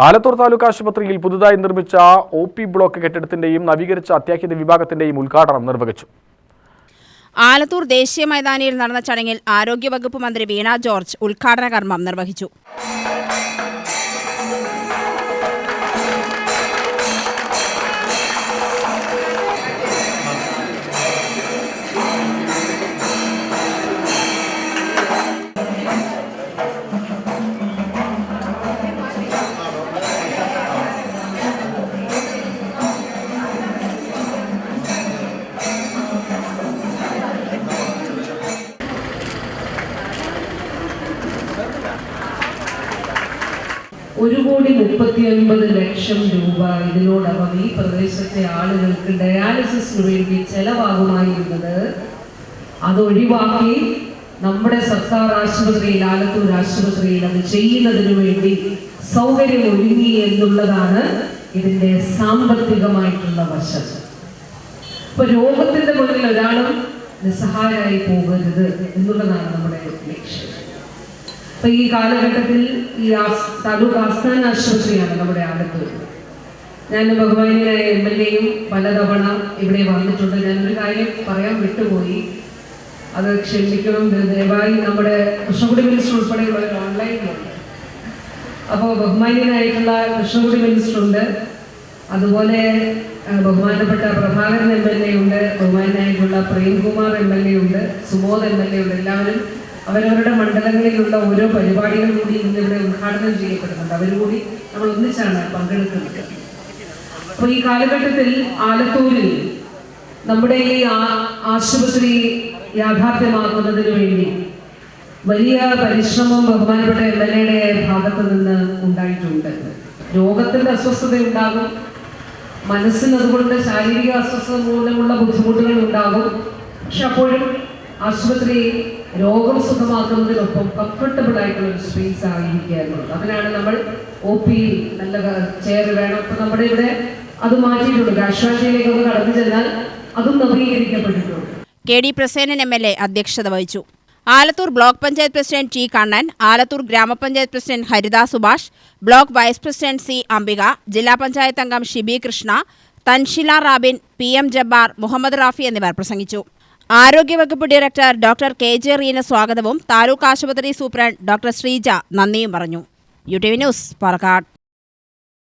ആലത്തൂർ താലൂക്ക് ആശുപത്രിയിൽ പുതുതായി നിർമ്മിച്ച OP ബ്ലോക്ക് കെട്ടിടത്തിന്റെയും നവീകരിച്ച അത്യാഹിത വിഭാഗത്തിന്റെയും ഉദ്ഘാടനം നിർവഹിച്ചു. ആലത്തൂർ ദേശീയ മൈതാനിയിൽ നടന്ന ചടങ്ങിൽ ആരോഗ്യവകുപ്പ് മന്ത്രി വീണ ജോർജ് ഉദ്ഘാടന കർമ്മം നിർവഹിച്ചു. ₹1,39,00,000 ഇതിനോടകം ഈ പ്രദേശത്തെ ആളുകൾക്ക് ഡയാലിസിസിന് വേണ്ടി ചെലവാകുമായിരുന്നത് അതൊഴിവാക്കി നമ്മുടെ സർക്കാർ ആശുപത്രിയിൽ, ആലത്തൂർ ആശുപത്രിയിൽ അത് ചെയ്യുന്നതിന് വേണ്ടി സൗകര്യം ഒരുങ്ങി എന്നുള്ളതാണ് ഇതിന്റെ സാമ്പത്തികമായിട്ടുള്ള വശം. ഇപ്പൊ രോഗത്തിന്റെ മുന്നിൽ ഒരാളും നിസ്സഹായരായി പോകരുത് എന്നുള്ളതാണ് നമ്മുടെ ലക്ഷ്യം. അപ്പൊ ഈ കാലഘട്ടത്തിൽ ഈ താലൂക്ക് ആസ്ഥാന ആശുപത്രിയാണ് നമ്മുടെ ആലത്തൂർ. ഞാൻ ബഹുമാനിയായ MLA-യും പലതവണ ഇവിടെ വന്നിട്ടുണ്ട്. ഞാനൊരു കാര്യം പറയാൻ വിട്ടുപോയി, അത് ക്ഷമിക്കണം ദയവായി. നമ്മുടെ കൃഷ്ണകുടി മിനിസ്റ്റർ ഉൾപ്പെടെയുള്ളവർ ഓൺലൈനിലുണ്ട്. അപ്പോൾ ബഹുമാനിയനായിട്ടുള്ള കൃഷ്ണകുടി മിനിസ്റ്റർ ഉണ്ട്, അതുപോലെ ബഹുമാനപ്പെട്ട പ്രഭാകരൻ MLA ഉണ്ട്, ബഹുമാനായിട്ടുള്ള പ്രേംകുമാർ MLA ഉണ്ട്, സുമോദ് MLA ഉണ്ട്. എല്ലാവരും അവരവരുടെ മണ്ഡലങ്ങളിലുള്ള ഓരോ പരിപാടികൾ കൂടി ഇന്നിവിടെ ഉദ്ഘാടനം ചെയ്യപ്പെടുന്നുണ്ട്. അവരുകൂടി നമ്മൾ ഒന്നിച്ചാണ് പങ്കെടുക്കുന്നത്. അപ്പോൾ ഈ കാലഘട്ടത്തിൽ ആലത്തൂരിൽ നമ്മുടെ ഈ ആശുപത്രി യാഥാർത്ഥ്യമാക്കുന്നതിന് വേണ്ടി വലിയ പരിശ്രമം ബഹുമാനപ്പെട്ട MLA-യുടെ ഭാഗത്ത് നിന്ന് ഉണ്ടായിട്ടുണ്ട്. രോഗത്തിന്റെ അസ്വസ്ഥത ഉണ്ടാകും, മനസ്സിന് അതുകൊണ്ട് ശാരീരിക അസ്വസ്ഥത മൂലമുള്ള ബുദ്ധിമുട്ടുകൾ ഉണ്ടാകും. പക്ഷെ അപ്പോഴും ആശുപത്രി രോഗം സുഖമാക്കുന്നതിനൊപ്പം കംഫർട്ടബിൾ ആയിട്ടുള്ള ഒരു സ്പേസ് ആയിരിക്കുകയായിരുന്നത്. അതിനാണ് നമ്മൾ OP നല്ല ചെയർ വേണം. ഇപ്പൊ നമ്മുടെ ഇവിടെ അത് മാറ്റിയിട്ടുണ്ട്. കാഷ്വാലിറ്റിയിലേക്ക് ഒന്ന് കടന്നു ചെന്നാൽ അതും നവീകരിക്കപ്പെട്ടിട്ടുണ്ട്. KD പ്രസേനൻ MLA അധ്യക്ഷത വഹിച്ചു. Alathur block panchayat president T Kannan, Alathur ഗ്രാമപഞ്ചായത്ത് president Haritha Subhash, block vice president C Ambika, ജില്ലാ പഞ്ചായത്ത് അംഗം ഷിബി കൃഷ്ണ, തൻഷില റാബിൻ, PM ജബ്ബാർ, മുഹമ്മദ് റാഫി എന്നിവർ പ്രസംഗിച്ചു. ആരോഗ്യവകുപ്പ് ഡയറക്ടർ ഡോക്ടർ KJ റീന സ്വാഗതവും താലൂക്ക് ആശുപത്രി സൂപ്രണ്ട് ഡോക്ടർ ശ്രീജ നന്ദിയും പറഞ്ഞു. UTV news Palakkad.